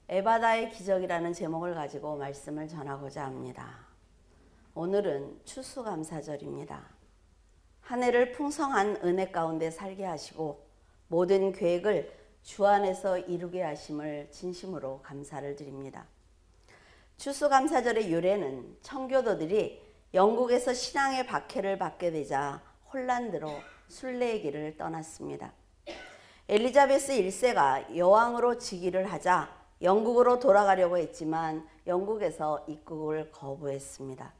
에바다의 기적이라는 제목을 가지고 말씀을 전하고자 합니다. 오늘은 추수감사절입니다. 한 해를 풍성한 은혜 가운데 살게 하시고 모든 계획을 주 안에서 이루게 하심을 진심으로 감사를 드립니다. 추수감사절의 유래는 청교도들이 영국에서 신앙의 박해를 받게 되자 홀란드로 순례의 길을 떠났습니다. 엘리자베스 1세가 여왕으로 즉위를 하자 영국으로 돌아가려고 했지만 영국에서 입국을 거부했습니다.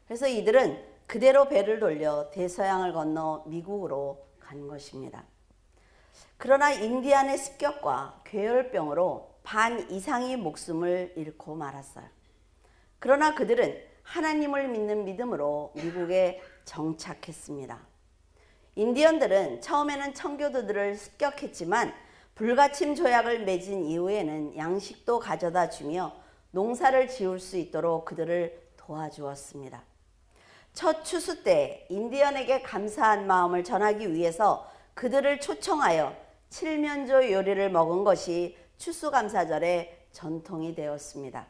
그래서 이들은 그대로 배를 돌려 대서양을 건너 미국으로 간 것입니다. 그러나 인디안의 습격과 괴혈병으로 반 이상이 목숨을 잃고 말았어요. 그러나 그들은 하나님을 믿는 믿음으로 미국에 정착했습니다. 인디언들은 처음에는 청교도들을 습격했지만 불가침 조약을 맺은 이후에는 양식도 가져다 주며 농사를 지을 수 있도록 그들을 도와주었습니다. 첫 추수 때 인디언에게 감사한 마음을 전하기 위해서 그들을 초청하여 칠면조 요리를 먹은 것이 추수감사절의 전통이 되었습니다.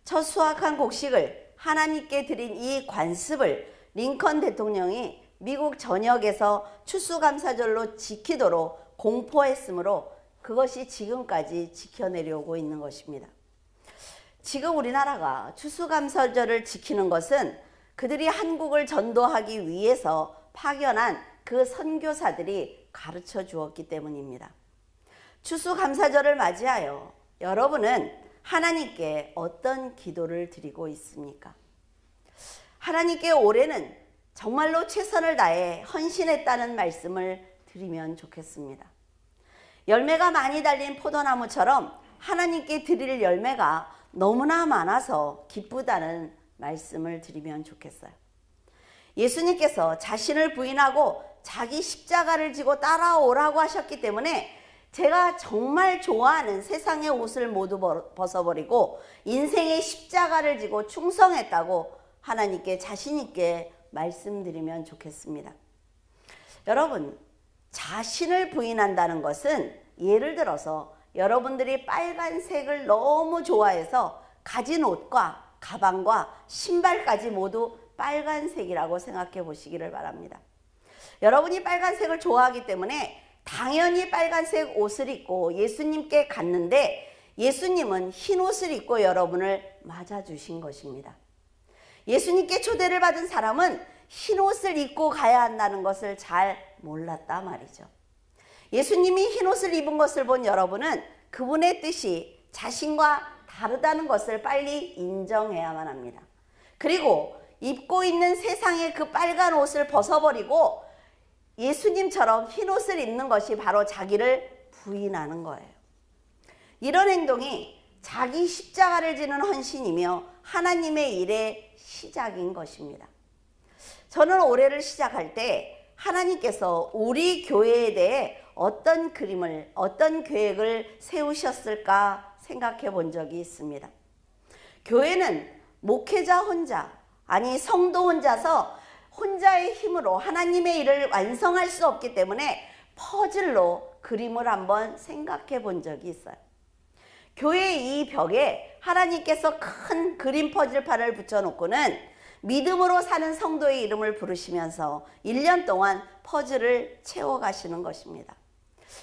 첫 수확한 곡식을 하나님께 드린 이 관습을 링컨 대통령이 미국 전역에서 추수감사절로 지키도록 공포했으므로 그것이 지금까지 지켜내려오고 있는 것입니다. 지금 우리나라가 추수감사절을 지키는 것은 그들이 한국을 전도하기 위해서 파견한 그 선교사들이 가르쳐 주었기 때문입니다. 추수감사절을 맞이하여 여러분은 하나님께 어떤 기도를 드리고 있습니까? 하나님께 올해는 정말로 최선을 다해 헌신했다는 말씀을 드리면 좋겠습니다. 열매가 많이 달린 포도나무처럼 하나님께 드릴 열매가 너무나 많아서 기쁘다는 말씀을 드리면 좋겠어요. 예수님께서 자신을 부인하고 자기 십자가를 지고 따라오라고 하셨기 때문에 제가 정말 좋아하는 세상의 옷을 모두 벗어버리고 인생의 십자가를 지고 충성했다고 하나님께 자신 있게 말씀드리면 좋겠습니다. 여러분, 자신을 부인한다는 것은 예를 들어서 여러분들이 빨간색을 너무 좋아해서 가진 옷과 가방과 신발까지 모두 빨간색이라고 생각해 보시기를 바랍니다. 여러분이 빨간색을 좋아하기 때문에 당연히 빨간색 옷을 입고 예수님께 갔는데 예수님은 흰 옷을 입고 여러분을 맞아주신 것입니다. 예수님께 초대를 받은 사람은 흰 옷을 입고 가야 한다는 것을 잘 몰랐다 말이죠. 예수님이 흰 옷을 입은 것을 본 여러분은 그분의 뜻이 자신과 다르다는 것을 빨리 인정해야만 합니다. 그리고 입고 있는 세상의 그 빨간 옷을 벗어버리고 예수님처럼 흰 옷을 입는 것이 바로 자기를 부인하는 거예요. 이런 행동이 자기 십자가를 지는 헌신이며 하나님의 일의 시작인 것입니다. 저는 올해를 시작할 때 하나님께서 우리 교회에 대해 어떤 그림을, 어떤 계획을 세우셨을까 생각해 본 적이 있습니다. 교회는 목회자 혼자, 아니 성도 혼자서 혼자의 힘으로 하나님의 일을 완성할 수 없기 때문에 퍼즐로 그림을 한번 생각해 본 적이 있어요. 교회의 이 벽에 하나님께서 큰 그림 퍼즐판을 붙여놓고는 믿음으로 사는 성도의 이름을 부르시면서 1년 동안 퍼즐을 채워가시는 것입니다.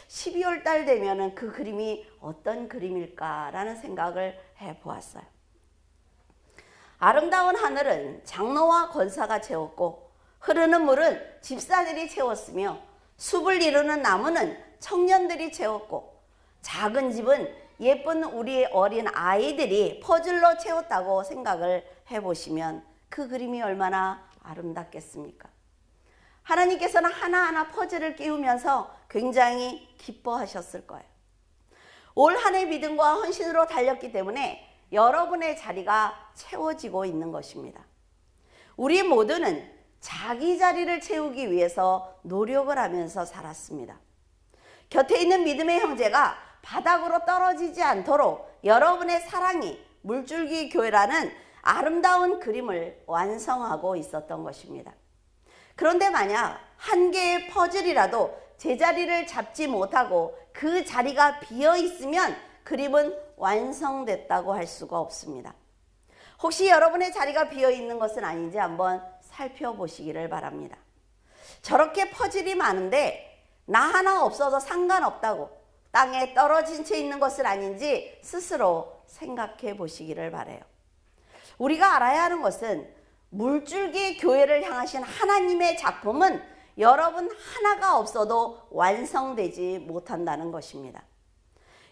12월 달 되면은 그 그림이 어떤 그림일까라는 생각을 해보았어요. 아름다운 하늘은 장로와 권사가 채웠고 흐르는 물은 집사들이 채웠으며 숲을 이루는 나무는 청년들이 채웠고 작은 집은 예쁜 우리 어린 아이들이 퍼즐로 채웠다고 생각을 해보시면 그 그림이 얼마나 아름답겠습니까? 하나님께서는 하나하나 퍼즐을 끼우면서 굉장히 기뻐하셨을 거예요. 올 한 해 믿음과 헌신으로 달렸기 때문에 여러분의 자리가 채워지고 있는 것입니다. 우리 모두는 자기 자리를 채우기 위해서 노력을 하면서 살았습니다. 곁에 있는 믿음의 형제가 바닥으로 떨어지지 않도록 여러분의 사랑이 물줄기 교회라는 아름다운 그림을 완성하고 있었던 것입니다. 그런데 만약 한 개의 퍼즐이라도 제자리를 잡지 못하고 그 자리가 비어 있으면 그림은 완성됐다고 할 수가 없습니다. 혹시 여러분의 자리가 비어 있는 것은 아닌지 한번 살펴보시기를 바랍니다. 저렇게 퍼즐이 많은데 나 하나 없어도 상관없다고 땅에 떨어진 채 있는 것은 아닌지 스스로 생각해 보시기를 바라요. 우리가 알아야 하는 것은 물줄기 교회를 향하신 하나님의 작품은 여러분 하나가 없어도 완성되지 못한다는 것입니다.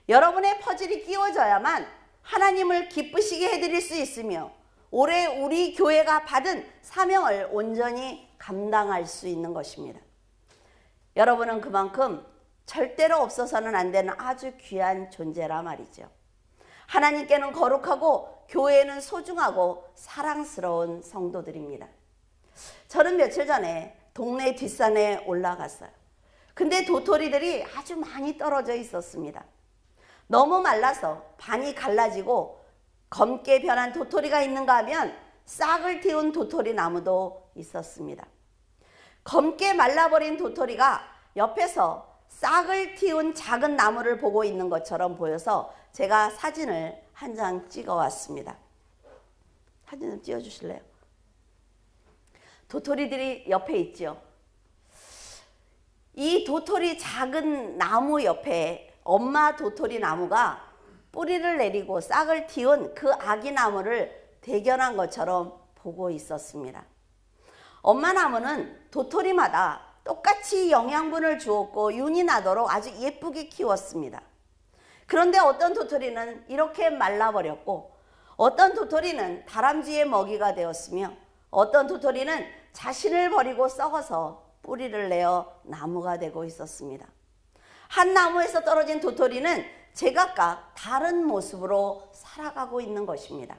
여러분의 퍼즐이 끼워져야만 하나님을 기쁘시게 해드릴 수 있으며 올해 우리 교회가 받은 사명을 온전히 감당할 수 있는 것입니다. 여러분은 그만큼 절대로 없어서는 안 되는 아주 귀한 존재라 말이죠. 하나님께는 거룩하고 교회는 소중하고 사랑스러운 성도들입니다. 저는 며칠 전에 동네 뒷산에 올라갔어요. 근데 도토리들이 아주 많이 떨어져 있었습니다. 너무 말라서 반이 갈라지고 검게 변한 도토리가 있는가 하면 싹을 틔운 도토리 나무도 있었습니다. 검게 말라버린 도토리가 옆에서 싹을 틔운 작은 나무를 보고 있는 것처럼 보여서 제가 사진을 한 장 찍어 왔습니다. 사진 좀 찍어 주실래요? 도토리들이 옆에 있죠. 이 도토리 작은 나무 옆에 엄마 도토리 나무가 뿌리를 내리고 싹을 틔운 그 아기 나무를 대견한 것처럼 보고 있었습니다. 엄마 나무는 도토리마다 똑같이 영양분을 주었고 윤이 나도록 아주 예쁘게 키웠습니다. 그런데 어떤 도토리는 이렇게 말라버렸고 어떤 도토리는 다람쥐의 먹이가 되었으며 어떤 도토리는 자신을 버리고 썩어서 뿌리를 내어 나무가 되고 있었습니다. 한 나무에서 떨어진 도토리는 제각각 다른 모습으로 살아가고 있는 것입니다.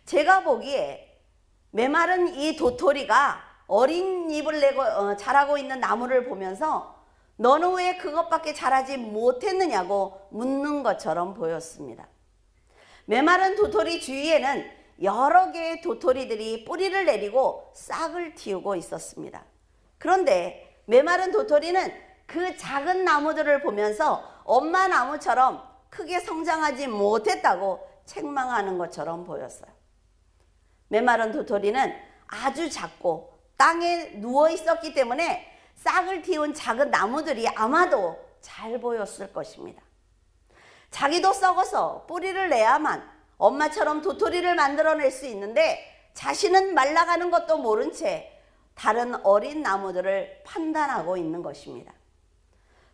제가 보기에 메마른 이 도토리가 어린 잎을 내고 자라고 있는 나무를 보면서 너는 왜 그것밖에 자라지 못했느냐고 묻는 것처럼 보였습니다. 메마른 도토리 주위에는 여러 개의 도토리들이 뿌리를 내리고 싹을 틔우고 있었습니다. 그런데 메마른 도토리는 그 작은 나무들을 보면서 엄마 나무처럼 크게 성장하지 못했다고 책망하는 것처럼 보였어요. 메마른 도토리는 아주 작고 땅에 누워 있었기 때문에 싹을 틔운 작은 나무들이 아마도 잘 보였을 것입니다. 자기도 썩어서 뿌리를 내야만 엄마처럼 도토리를 만들어낼 수 있는데 자신은 말라가는 것도 모른 채 다른 어린 나무들을 판단하고 있는 것입니다.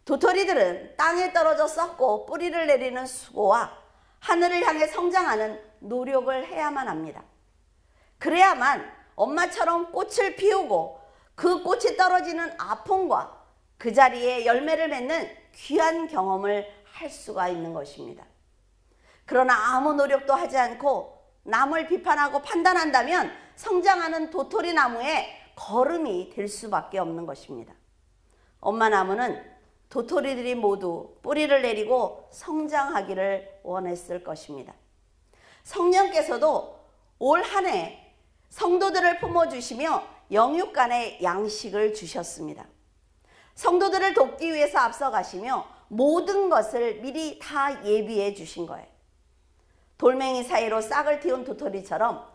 도토리들은 땅에 떨어져 썩고 뿌리를 내리는 수고와 하늘을 향해 성장하는 노력을 해야만 합니다. 그래야만 엄마처럼 꽃을 피우고 그 꽃이 떨어지는 아픔과 그 자리에 열매를 맺는 귀한 경험을 할 수가 있는 것입니다. 그러나 아무 노력도 하지 않고 남을 비판하고 판단한다면 성장하는 도토리 나무의 거름이 될 수밖에 없는 것입니다. 엄마 나무는 도토리들이 모두 뿌리를 내리고 성장하기를 원했을 것입니다. 성령께서도 올 한 해 성도들을 품어주시며 영육간의 양식을 주셨습니다. 성도들을 돕기 위해서 앞서가시며 모든 것을 미리 다 예비해 주신 거예요. 돌멩이 사이로 싹을 틔운 도토리처럼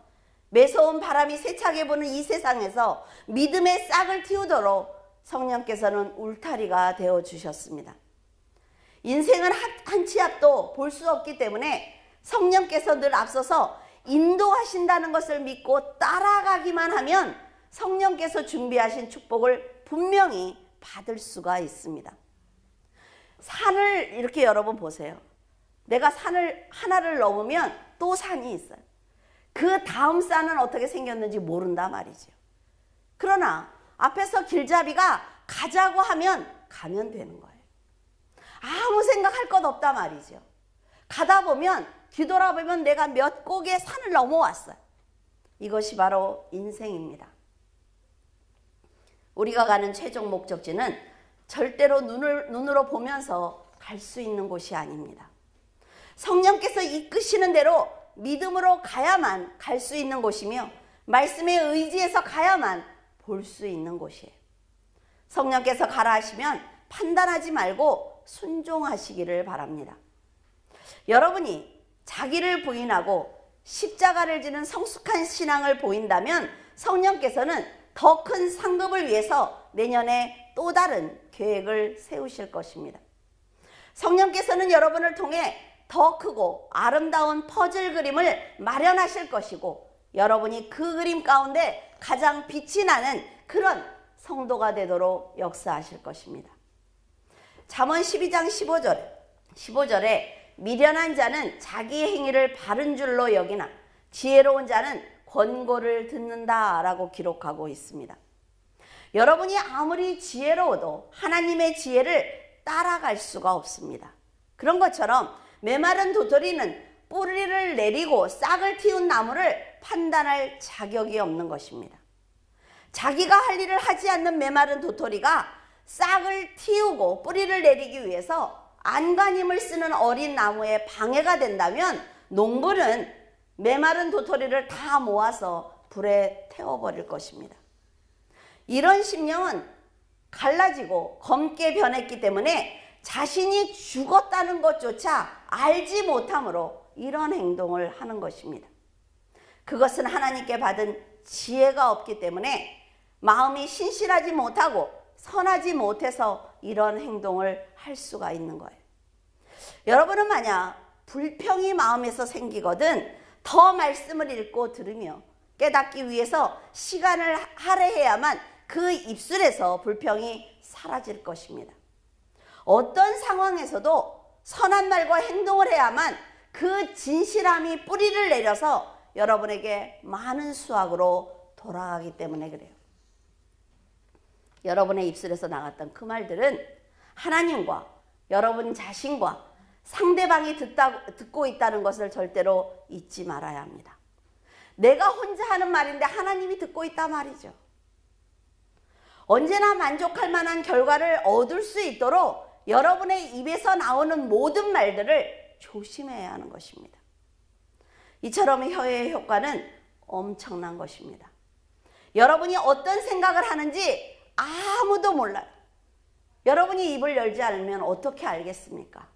매서운 바람이 세차게 부는 이 세상에서 믿음의 싹을 틔우도록 성령께서는 울타리가 되어 주셨습니다. 인생은 한 치 앞도 볼 수 없기 때문에 성령께서 늘 앞서서 인도하신다는 것을 믿고 따라가기만 하면 성령께서 준비하신 축복을 분명히 받을 수가 있습니다. 산을 이렇게 여러분 보세요. 내가 산을 하나를 넘으면 또 산이 있어요. 그 다음 산은 어떻게 생겼는지 모른다 말이죠. 그러나 앞에서 길잡이가 가자고 하면 가면 되는 거예요. 아무 생각할 것 없다 말이죠. 가다 보면 뒤돌아보면 내가 몇 곡의 산을 넘어왔어요. 이것이 바로 인생입니다. 우리가 가는 최종 목적지는 절대로 눈으로 보면서 갈 수 있는 곳이 아닙니다. 성령께서 이끄시는 대로 믿음으로 가야만 갈 수 있는 곳이며 말씀에 의지해서 가야만 볼 수 있는 곳이에요. 성령께서 가라 하시면 판단하지 말고 순종하시기를 바랍니다. 여러분이 자기를 부인하고 십자가를 지는 성숙한 신앙을 보인다면 성령께서는 더 큰 상급을 위해서 내년에 또 다른 계획을 세우실 것입니다. 성령께서는 여러분을 통해 더 크고 아름다운 퍼즐 그림을 마련하실 것이고 여러분이 그 그림 가운데 가장 빛이 나는 그런 성도가 되도록 역사하실 것입니다. 잠언 12장 15절에 미련한 자는 자기의 행위를 바른 줄로 여기나 지혜로운 자는 권고를 듣는다 라고 기록하고 있습니다. 여러분이 아무리 지혜로워도 하나님의 지혜를 따라갈 수가 없습니다. 그런 것처럼 메마른 도토리는 뿌리를 내리고 싹을 틔운 나무를 판단할 자격이 없는 것입니다. 자기가 할 일을 하지 않는 메마른 도토리가 싹을 틔우고 뿌리를 내리기 위해서 안간힘을 쓰는 어린 나무에 방해가 된다면 농부는 메마른 도토리를 다 모아서 불에 태워버릴 것입니다. 이런 심령은 갈라지고 검게 변했기 때문에 자신이 죽었다는 것조차 알지 못함으로 이런 행동을 하는 것입니다. 그것은 하나님께 받은 지혜가 없기 때문에 마음이 신실하지 못하고 선하지 못해서 이런 행동을 할 수가 있는 거예요. 여러분은 만약 불평이 마음에서 생기거든 더 말씀을 읽고 들으며 깨닫기 위해서 시간을 할애해야만 그 입술에서 불평이 사라질 것입니다. 어떤 상황에서도 선한 말과 행동을 해야만 그 진실함이 뿌리를 내려서 여러분에게 많은 수확으로 돌아가기 때문에 그래요. 여러분의 입술에서 나갔던 그 말들은 하나님과 여러분 자신과 상대방이 듣고 있다는 것을 절대로 잊지 말아야 합니다. 내가 혼자 하는 말인데 하나님이 듣고 있다 말이죠. 언제나 만족할 만한 결과를 얻을 수 있도록 여러분의 입에서 나오는 모든 말들을 조심해야 하는 것입니다. 이처럼 혀의 효과는 엄청난 것입니다. 여러분이 어떤 생각을 하는지 아무도 몰라요. 여러분이 입을 열지 않으면 어떻게 알겠습니까?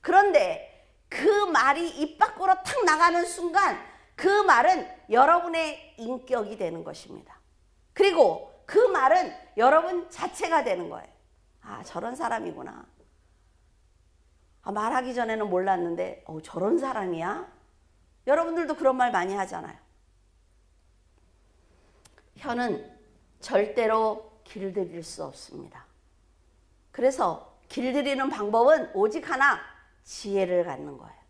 그런데 그 말이 입 밖으로 탁 나가는 순간 그 말은 여러분의 인격이 되는 것입니다. 그리고 그 말은 여러분 자체가 되는 거예요. 아, 저런 사람이구나. 아, 말하기 전에는 몰랐는데 저런 사람이야? 여러분들도 그런 말 많이 하잖아요. 혀는 절대로 길들일 수 없습니다. 그래서 길들이는 방법은 오직 하나, 지혜를 갖는 거예요.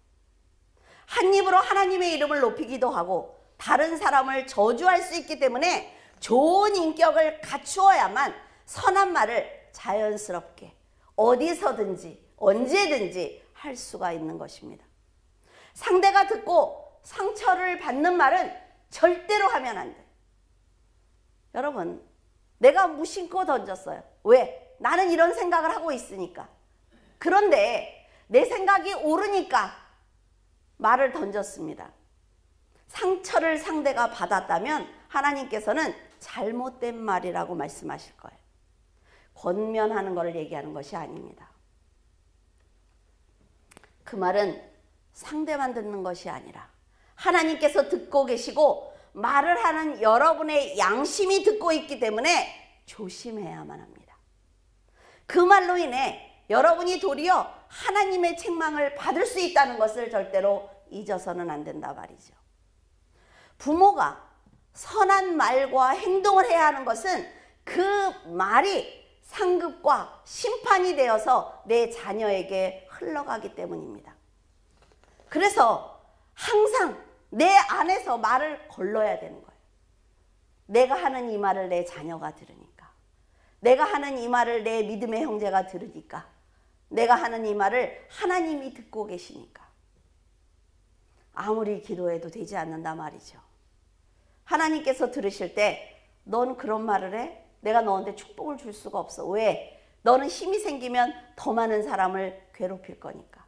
한 입으로 하나님의 이름을 높이기도 하고 다른 사람을 저주할 수 있기 때문에 좋은 인격을 갖추어야만 선한 말을 자연스럽게 어디서든지 언제든지 할 수가 있는 것입니다. 상대가 듣고 상처를 받는 말은 절대로 하면 안 돼요. 여러분, 내가 무심코 던졌어요. 왜? 나는 이런 생각을 하고 있으니까. 그런데 내 생각이 옳으니까 말을 던졌습니다. 상처를 상대가 받았다면 하나님께서는 잘못된 말이라고 말씀하실 거예요. 권면하는 것을 얘기하는 것이 아닙니다. 그 말은 상대만 듣는 것이 아니라 하나님께서 듣고 계시고 말을 하는 여러분의 양심이 듣고 있기 때문에 조심해야만 합니다. 그 말로 인해 여러분이 도리어 하나님의 책망을 받을 수 있다는 것을 절대로 잊어서는 안 된다 말이죠. 부모가 선한 말과 행동을 해야 하는 것은 그 말이 상급과 심판이 되어서 내 자녀에게 흘러가기 때문입니다. 그래서 항상 내 안에서 말을 걸러야 되는 거예요. 내가 하는 이 말을 내 자녀가 들으니까, 내가 하는 이 말을 내 믿음의 형제가 들으니까, 내가 하는 이 말을 하나님이 듣고 계시니까 아무리 기도해도 되지 않는다 말이죠. 하나님께서 들으실 때 넌 그런 말을 해? 내가 너한테 축복을 줄 수가 없어. 왜? 너는 힘이 생기면 더 많은 사람을 괴롭힐 거니까.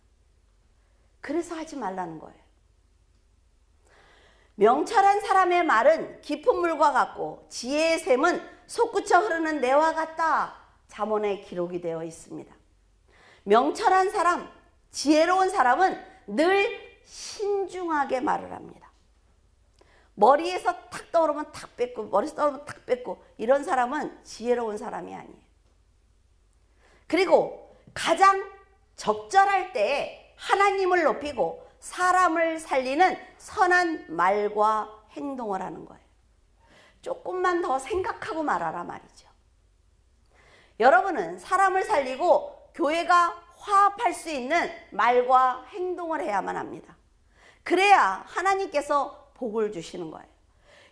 그래서 하지 말라는 거예요. 명철한 사람의 말은 깊은 물과 같고 지혜의 샘은 솟구쳐 흐르는 내와 같다. 잠언에 기록이 되어 있습니다. 명철한 사람, 지혜로운 사람은 늘 신중하게 말을 합니다. 머리에서 탁 떠오르면 탁 뺏고, 머리에서 떠오르면 탁 뺏고, 이런 사람은 지혜로운 사람이 아니에요. 그리고 가장 적절할 때 하나님을 높이고 사람을 살리는 선한 말과 행동을 하는 거예요. 조금만 더 생각하고 말하라 말이죠. 여러분은 사람을 살리고 교회가 화합할 수 있는 말과 행동을 해야만 합니다. 그래야 하나님께서 복을 주시는 거예요.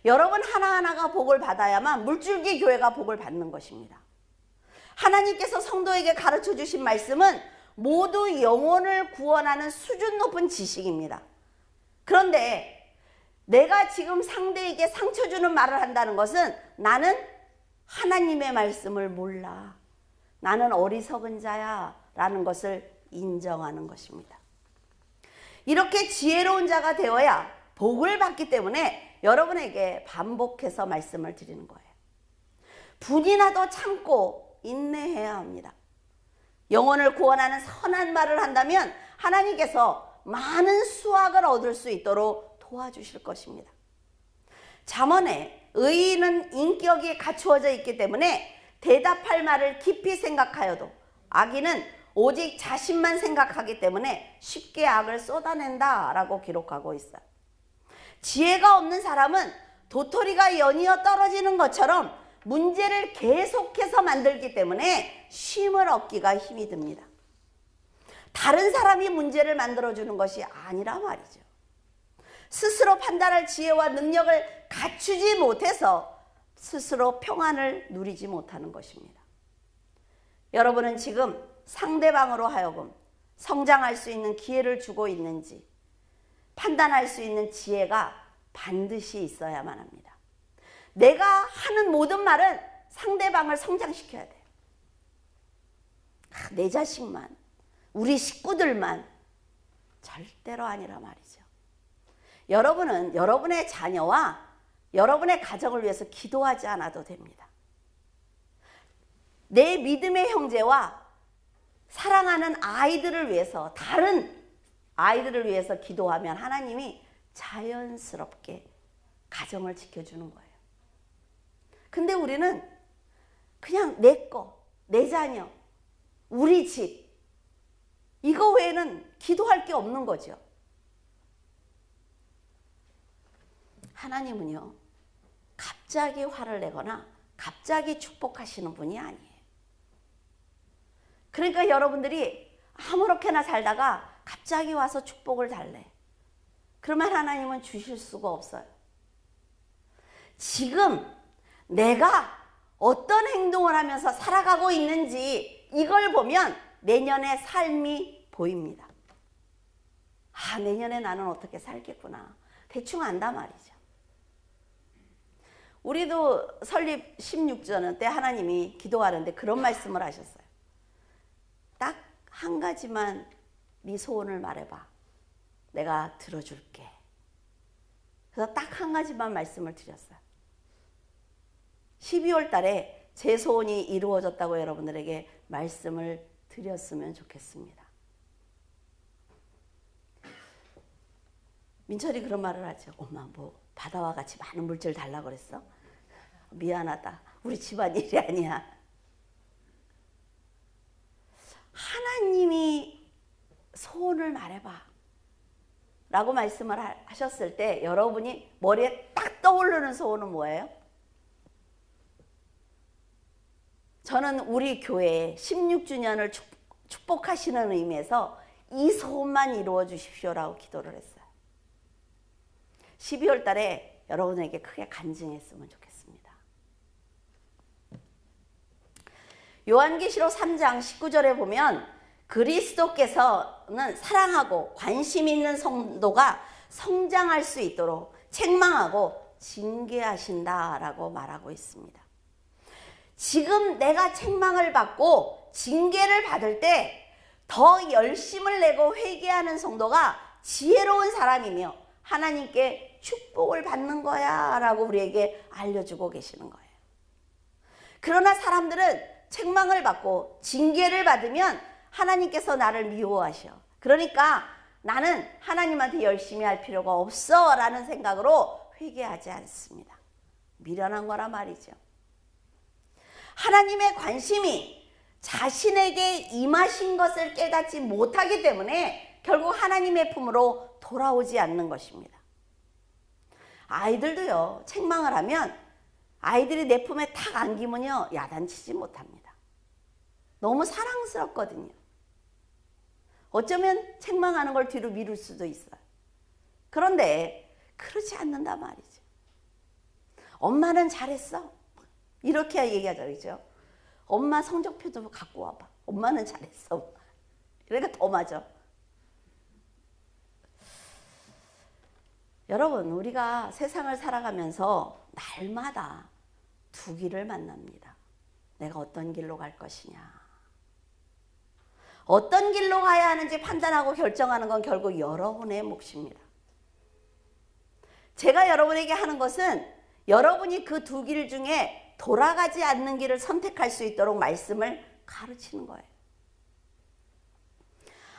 여러분 하나하나가 복을 받아야만 물줄기 교회가 복을 받는 것입니다. 하나님께서 성도에게 가르쳐 주신 말씀은 모두 영혼을 구원하는 수준 높은 지식입니다. 그런데 내가 지금 상대에게 상처 주는 말을 한다는 것은 나는 하나님의 말씀을 몰라, 나는 어리석은 자야 라는 것을 인정하는 것입니다. 이렇게 지혜로운 자가 되어야 복을 받기 때문에 여러분에게 반복해서 말씀을 드리는 거예요. 분이 나도 참고 인내해야 합니다. 영혼을 구원하는 선한 말을 한다면 하나님께서 많은 수확을 얻을 수 있도록 도와주실 것입니다. 잠언에 의인은 인격이 갖추어져 있기 때문에 대답할 말을 깊이 생각하여도 악인은 오직 자신만 생각하기 때문에 쉽게 악을 쏟아낸다 라고 기록하고 있어요. 지혜가 없는 사람은 도토리가 연이어 떨어지는 것처럼 문제를 계속해서 만들기 때문에 쉼을 얻기가 힘이 듭니다. 다른 사람이 문제를 만들어주는 것이 아니라 말이죠. 스스로 판단할 지혜와 능력을 갖추지 못해서 스스로 평안을 누리지 못하는 것입니다. 여러분은 지금 상대방으로 하여금 성장할 수 있는 기회를 주고 있는지 판단할 수 있는 지혜가 반드시 있어야만 합니다. 내가 하는 모든 말은 상대방을 성장시켜야 돼요. 내 자식만, 우리 식구들만, 절대로 아니라 말이죠. 여러분은 여러분의 자녀와 여러분의 가정을 위해서 기도하지 않아도 됩니다. 내 믿음의 형제와 사랑하는 아이들을 위해서, 다른 아이들을 위해서 기도하면 하나님이 자연스럽게 가정을 지켜주는 거예요. 근데 우리는 그냥 내 거, 내 자녀, 우리 집, 이거 외에는 기도할 게 없는 거죠. 하나님은요, 갑자기 화를 내거나 갑자기 축복하시는 분이 아니에요. 그러니까 여러분들이 아무렇게나 살다가 갑자기 와서 축복을 달래. 그러면 하나님은 주실 수가 없어요. 지금 내가 어떤 행동을 하면서 살아가고 있는지 이걸 보면 내년의 삶이 보입니다. 아, 내년에 나는 어떻게 살겠구나. 대충 안다 말이죠. 우리도 설립 16주년 때 하나님이 기도하는데 그런 말씀을 하셨어요. 딱 한 가지만 네 소원을 말해봐. 내가 들어줄게. 그래서 딱 한 가지만 말씀을 드렸어요. 12월 달에 제 소원이 이루어졌다고 여러분들에게 말씀을 드렸으면 좋겠습니다. 민철이 그런 말을 하죠. 엄마 뭐 바다와 같이 많은 물질 달라고 그랬어? 미안하다. 우리 집안 일이 아니야. 하나님이 소원을 말해봐 라고 말씀을 하셨을 때 여러분이 머리에 딱 떠오르는 소원은 뭐예요? 저는 우리 교회에 16주년을 축복하시는 의미에서 이 소원만 이루어 주십시오라고 기도를 했어요. 12월 달에 여러분에게 크게 간증했으면 좋겠습니다. 요한계시록 3장 19절에 보면 그리스도께서는 사랑하고 관심 있는 성도가 성장할 수 있도록 책망하고 징계하신다라고 말하고 있습니다. 지금 내가 책망을 받고 징계를 받을 때 더 열심을 내고 회개하는 성도가 지혜로운 사람이며 하나님께 축복을 받는 거야 라고 우리에게 알려주고 계시는 거예요. 그러나 사람들은 책망을 받고 징계를 받으면 하나님께서 나를 미워하셔. 그러니까 나는 하나님한테 열심히 할 필요가 없어 라는 생각으로 회개하지 않습니다. 미련한 거란 말이죠. 하나님의 관심이 자신에게 임하신 것을 깨닫지 못하기 때문에 결국 하나님의 품으로 돌아오지 않는 것입니다. 아이들도요, 책망을 하면 아이들이 내 품에 탁 안기면요, 야단치지 못합니다. 너무 사랑스럽거든요. 어쩌면 책망하는 걸 뒤로 미룰 수도 있어요. 그런데 그러지 않는단 말이죠. 엄마는 잘했어. 이렇게 얘기하죠, 그죠? 엄마 성적표도 갖고 와봐. 엄마는 잘했어. 그러니까 더 맞아. 여러분, 우리가 세상을 살아가면서 날마다 두 길을 만납니다. 내가 어떤 길로 갈 것이냐. 어떤 길로 가야 하는지 판단하고 결정하는 건 결국 여러분의 몫입니다. 제가 여러분에게 하는 것은 여러분이 그 두 길 중에 돌아가지 않는 길을 선택할 수 있도록 말씀을 가르치는 거예요.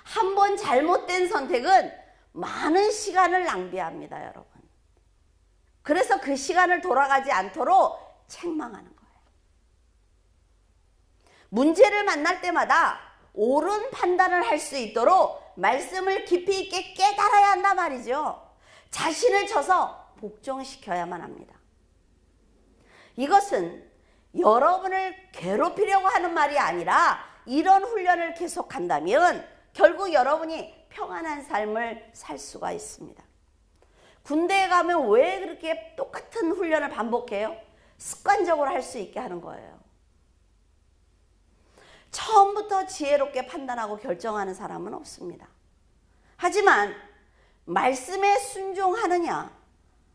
한 번 잘못된 선택은 많은 시간을 낭비합니다, 여러분. 그래서 그 시간을 돌아가지 않도록 책망하는 거예요. 문제를 만날 때마다 옳은 판단을 할 수 있도록 말씀을 깊이 있게 깨달아야 한단 말이죠. 자신을 쳐서 복종시켜야만 합니다. 이것은 여러분을 괴롭히려고 하는 말이 아니라 이런 훈련을 계속한다면 결국 여러분이 평안한 삶을 살 수가 있습니다. 군대에 가면 왜 그렇게 똑같은 훈련을 반복해요? 습관적으로 할 수 있게 하는 거예요. 처음부터 지혜롭게 판단하고 결정하는 사람은 없습니다. 하지만 말씀에 순종하느냐,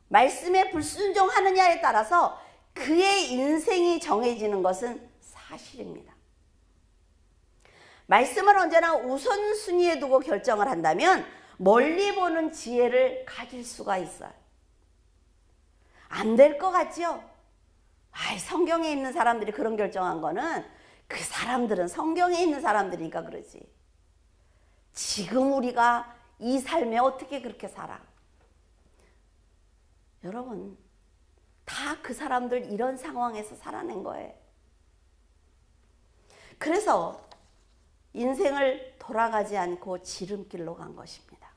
말씀에 불순종하느냐에 따라서 그의 인생이 정해지는 것은 사실입니다. 말씀을 언제나 우선순위에 두고 결정을 한다면 멀리 보는 지혜를 가질 수가 있어요. 안 될 것 같죠? 성경에 있는 사람들이 그런 결정한 거는 그 사람들은 성경에 있는 사람들이니까 그러지. 지금 우리가 이 삶에 어떻게 그렇게 살아? 여러분, 다 그 사람들 이런 상황에서 살아낸 거예요. 그래서 인생을 돌아가지 않고 지름길로 간 것입니다.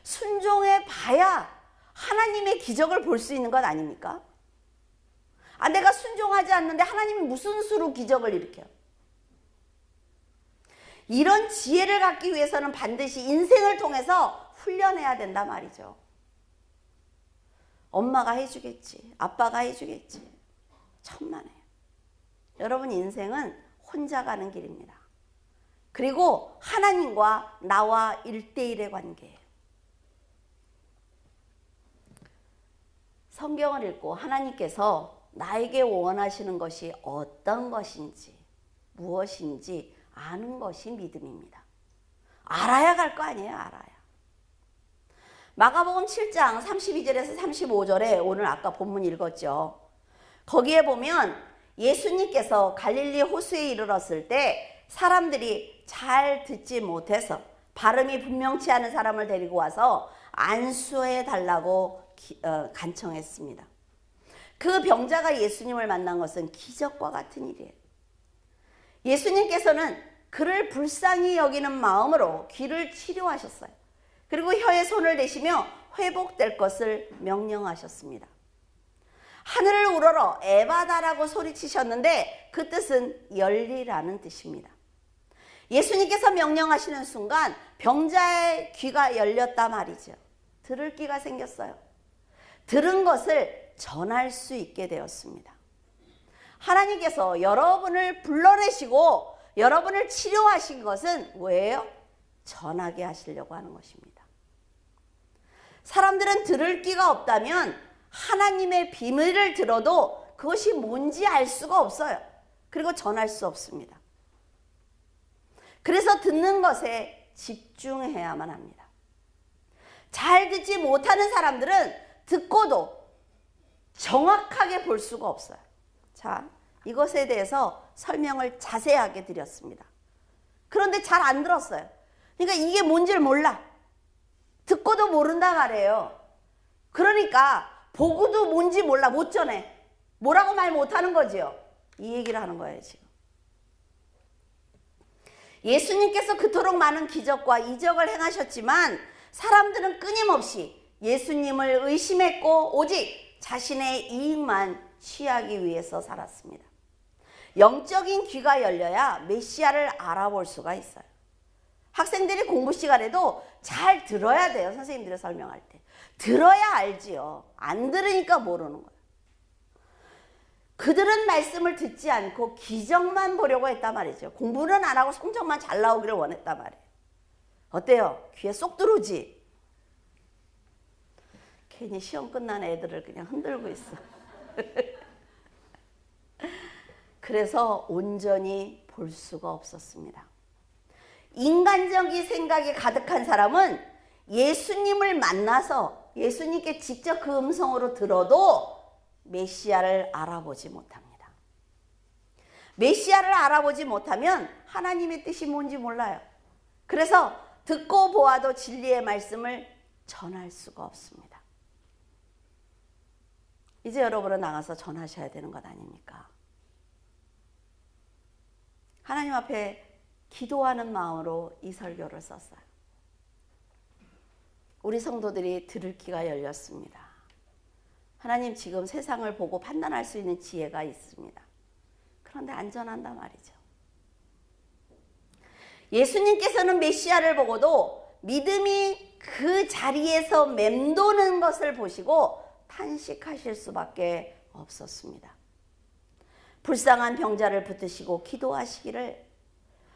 순종해 봐야 하나님의 기적을 볼 수 있는 것 아닙니까? 내가 순종하지 않는데 하나님이 무슨 수로 기적을 일으켜요? 이런 지혜를 갖기 위해서는 반드시 인생을 통해서 훈련해야 된단 말이죠. 엄마가 해주겠지, 아빠가 해주겠지. 천만에요. 여러분, 인생은 혼자 가는 길입니다. 그리고 하나님과 나와 1대1의 관계예요. 성경을 읽고 하나님께서 나에게 원하시는 것이 어떤 것인지, 무엇인지 아는 것이 믿음입니다. 알아야 갈 거 아니에요, 알아야. 마가복음 7장 32절에서 35절에 오늘 아까 본문 읽었죠. 거기에 보면 예수님께서 갈릴리 호수에 이르렀을 때 사람들이 잘 듣지 못해서 발음이 분명치 않은 사람을 데리고 와서 안수해 달라고 간청했습니다. 그 병자가 예수님을 만난 것은 기적과 같은 일이에요. 예수님께서는 그를 불쌍히 여기는 마음으로 귀를 치료하셨어요. 그리고 혀에 손을 대시며 회복될 것을 명령하셨습니다. 하늘을 우러러 에바다라고 소리치셨는데 그 뜻은 열리라는 뜻입니다. 예수님께서 명령하시는 순간 병자의 귀가 열렸다 말이죠. 들을 귀가 생겼어요. 들은 것을 전할 수 있게 되었습니다. 하나님께서 여러분을 불러내시고 여러분을 치료하신 것은 왜요? 전하게 하시려고 하는 것입니다. 사람들은 들을 귀가 없다면 하나님의 비밀을 들어도 그것이 뭔지 알 수가 없어요. 그리고 전할 수 없습니다. 그래서 듣는 것에 집중해야만 합니다. 잘 듣지 못하는 사람들은 듣고도 정확하게 볼 수가 없어요. 자, 이것에 대해서 설명을 자세하게 드렸습니다. 그런데 잘 안 들었어요. 그러니까 이게 뭔지를 몰라. 듣고도 모른다 말이에요. 그러니까 보고도 뭔지 몰라. 못 전해. 뭐라고 말 못하는 거지요. 이 얘기를 하는 거예요 지금. 예수님께서 그토록 많은 기적과 이적을 행하셨지만 사람들은 끊임없이 예수님을 의심했고 오직 자신의 이익만 취하기 위해서 살았습니다. 영적인 귀가 열려야 메시아를 알아볼 수가 있어요. 학생들이 공부 시간에도 잘 들어야 돼요. 선생님들이 설명할 때. 들어야 알지요. 안 들으니까 모르는 거예요. 그들은 말씀을 듣지 않고 기적만 보려고 했단 말이죠. 공부는 안 하고 성적만 잘 나오기를 원했단 말이에요. 어때요? 귀에 쏙 들어오지? 괜히 시험 끝난 애들을 그냥 흔들고 있어. 그래서 온전히 볼 수가 없었습니다. 인간적인 생각이 가득한 사람은 예수님을 만나서 예수님께 직접 그 음성으로 들어도 메시아를 알아보지 못합니다. 메시아를 알아보지 못하면 하나님의 뜻이 뭔지 몰라요. 그래서 듣고 보아도 진리의 말씀을 전할 수가 없습니다. 이제 여러분은 나가서 전하셔야 되는 것 아닙니까? 하나님 앞에 기도하는 마음으로 이 설교를 썼어요. 우리 성도들이 들을 귀가 열렸습니다. 하나님 지금 세상을 보고 판단할 수 있는 지혜가 있습니다. 그런데 안 전한단 말이죠. 예수님께서는 메시아를 보고도 믿음이 그 자리에서 맴도는 것을 보시고 탄식하실 수밖에 없었습니다. 불쌍한 병자를 붙드시고 기도하시기를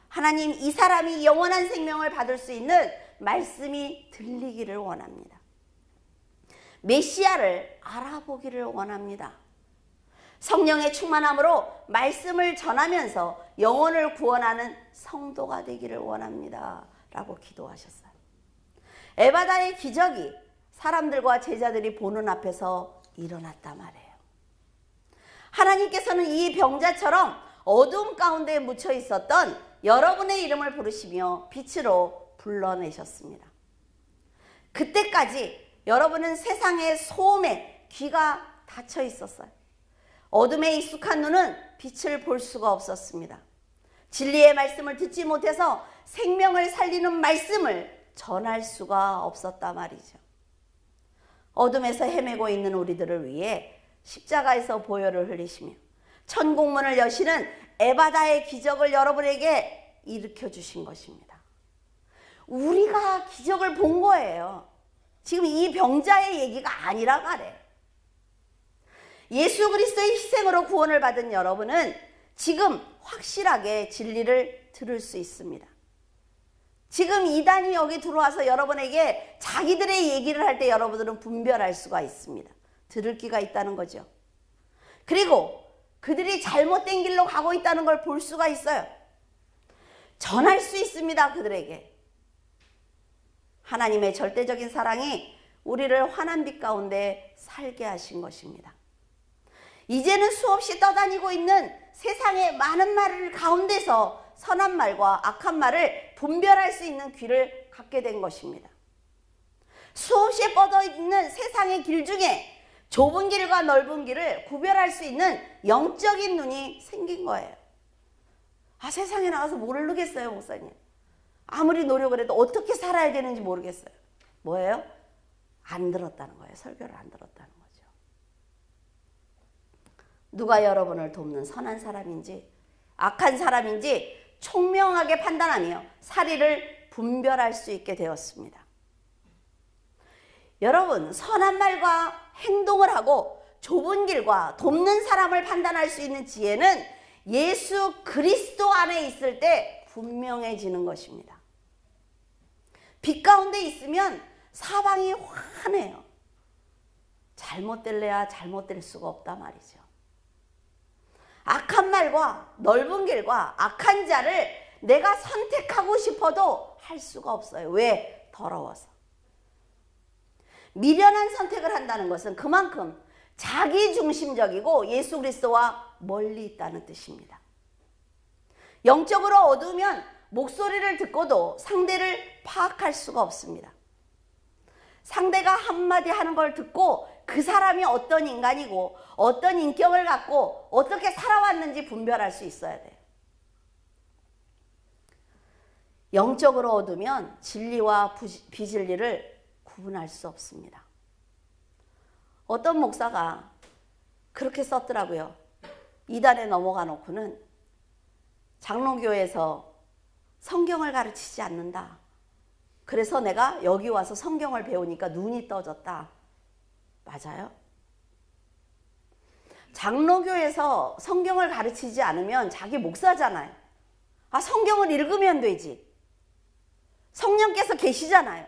하나님 이 사람이 영원한 생명을 받을 수 있는 말씀이 들리기를 원합니다. 메시아를 알아보기를 원합니다. 성령의 충만함으로 말씀을 전하면서 영혼을 구원하는 성도가 되기를 원합니다. 라고 기도하셨어요. 에바다의 기적이 사람들과 제자들이 보는 앞에서 일어났단 말이에요. 하나님께서는 이 병자처럼 어두움 가운데 묻혀 있었던 여러분의 이름을 부르시며 빛으로 불러내셨습니다. 그때까지 여러분은 세상의 소음에 귀가 닫혀 있었어요. 어둠에 익숙한 눈은 빛을 볼 수가 없었습니다. 진리의 말씀을 듣지 못해서 생명을 살리는 말씀을 전할 수가 없었단 말이죠. 어둠에서 헤매고 있는 우리들을 위해 십자가에서 보혈을 흘리시며 천국문을 여시는 에바다의 기적을 여러분에게 일으켜 주신 것입니다. 우리가 기적을 본 거예요. 지금 이 병자의 얘기가 아니라 말해. 예수 그리스도의 희생으로 구원을 받은 여러분은 지금 확실하게 진리를 들을 수 있습니다. 지금 이단이 여기 들어와서 여러분에게 자기들의 얘기를 할 때 여러분들은 분별할 수가 있습니다. 들을 귀가 있다는 거죠. 그리고 그들이 잘못된 길로 가고 있다는 걸 볼 수가 있어요. 전할 수 있습니다. 그들에게. 하나님의 절대적인 사랑이 우리를 환한 빛 가운데 살게 하신 것입니다. 이제는 수없이 떠다니고 있는 세상의 많은 말 가운데서 선한 말과 악한 말을 분별할 수 있는 귀를 갖게 된 것입니다. 수없이 뻗어 있는 세상의 길 중에 좁은 길과 넓은 길을 구별할 수 있는 영적인 눈이 생긴 거예요. 아, 세상에 나가서 모르겠어요, 목사님. 아무리 노력을 해도 어떻게 살아야 되는지 모르겠어요. 뭐예요? 안 들었다는 거예요. 설교를 안 들었다는 거죠. 누가 여러분을 돕는 선한 사람인지 악한 사람인지 총명하게 판단하며 사리를 분별할 수 있게 되었습니다. 여러분, 선한 말과 행동을 하고 좁은 길과 돕는 사람을 판단할 수 있는 지혜는 예수 그리스도 안에 있을 때 분명해지는 것입니다. 빛 가운데 있으면 사방이 환해요. 잘못될래야 잘못될 수가 없다 말이죠. 악한 말과 넓은 길과 악한 자를 내가 선택하고 싶어도 할 수가 없어요. 왜? 더러워서. 미련한 선택을 한다는 것은 그만큼 자기중심적이고 예수 그리스도와 멀리 있다는 뜻입니다. 영적으로 어두우면 목소리를 듣고도 상대를 파악할 수가 없습니다. 상대가 한마디 하는 걸 듣고 그 사람이 어떤 인간이고 어떤 인격을 갖고 어떻게 살아왔는지 분별할 수 있어야 돼요. 영적으로 얻으면 진리와 비진리를 구분할 수 없습니다. 어떤 목사가 그렇게 썼더라고요. 이단에 넘어가 놓고는 장로교에서 성경을 가르치지 않는다. 그래서 내가 여기 와서 성경을 배우니까 눈이 떠졌다. 맞아요? 장로교에서 성경을 가르치지 않으면 자기 목사잖아요. 아, 성경을 읽으면 되지. 성령께서 계시잖아요.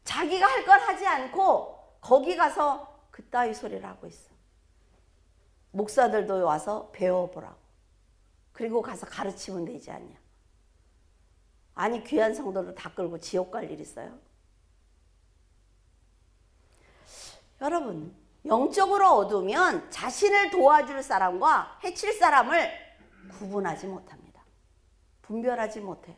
자기가 할 걸 하지 않고 거기 가서 그따위 소리를 하고 있어. 목사들도 와서 배워보라고. 그리고 가서 가르치면 되지 않냐. 아니, 귀한 성도를 다 끌고 지옥 갈 일 있어요? 여러분, 영적으로 얻으면 자신을 도와줄 사람과 해칠 사람을 구분하지 못합니다. 분별하지 못해요.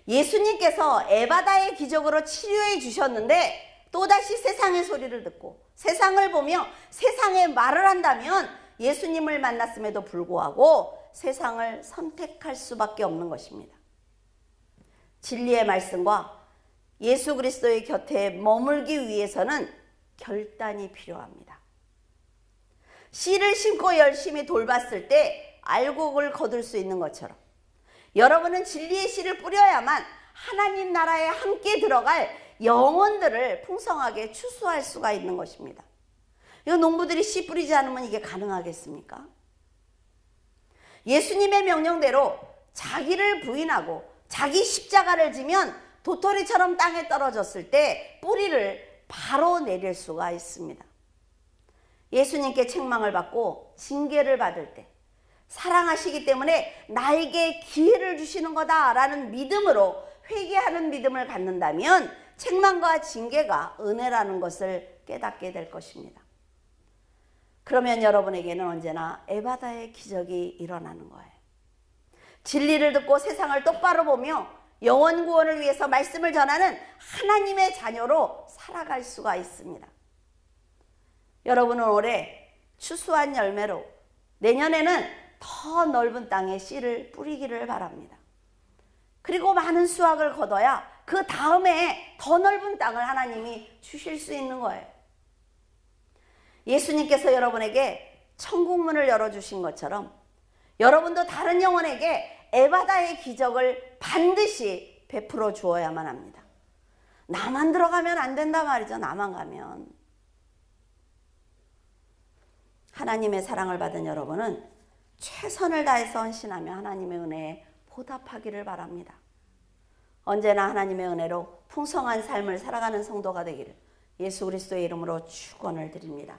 예수님께서 에바다의 기적으로 치료해 주셨는데 또다시 세상의 소리를 듣고 세상을 보며 세상의 말을 한다면 예수님을 만났음에도 불구하고 세상을 선택할 수밖에 없는 것입니다. 진리의 말씀과 예수 그리스도의 곁에 머물기 위해서는 결단이 필요합니다. 씨를 심고 열심히 돌봤을 때 알곡을 거둘 수 있는 것처럼 여러분은 진리의 씨를 뿌려야만 하나님 나라에 함께 들어갈 영혼들을 풍성하게 추수할 수가 있는 것입니다. 이거 농부들이 씨 뿌리지 않으면 이게 가능하겠습니까? 예수님의 명령대로 자기를 부인하고 자기 십자가를 지면 도토리처럼 땅에 떨어졌을 때 뿌리를 바로 내릴 수가 있습니다. 예수님께 책망을 받고 징계를 받을 때 사랑하시기 때문에 나에게 기회를 주시는 거다라는 믿음으로 회개하는 믿음을 갖는다면 책망과 징계가 은혜라는 것을 깨닫게 될 것입니다. 그러면 여러분에게는 언제나 에바다의 기적이 일어나는 거예요. 진리를 듣고 세상을 똑바로 보며 영혼 구원을 위해서 말씀을 전하는 하나님의 자녀로 살아갈 수가 있습니다. 여러분은 올해 추수한 열매로 내년에는 더 넓은 땅에 씨를 뿌리기를 바랍니다. 그리고 많은 수확을 거둬야 그 다음에 더 넓은 땅을 하나님이 주실 수 있는 거예요. 예수님께서 여러분에게 천국문을 열어주신 것처럼 여러분도 다른 영혼에게 에바다의 기적을 반드시 베풀어 주어야만 합니다. 나만 들어가면 안 된다 말이죠. 나만 가면. 하나님의 사랑을 받은 여러분은 최선을 다해서 헌신하며 하나님의 은혜에 보답하기를 바랍니다. 언제나 하나님의 은혜로 풍성한 삶을 살아가는 성도가 되기를 예수 그리스도의 이름으로 축원을 드립니다.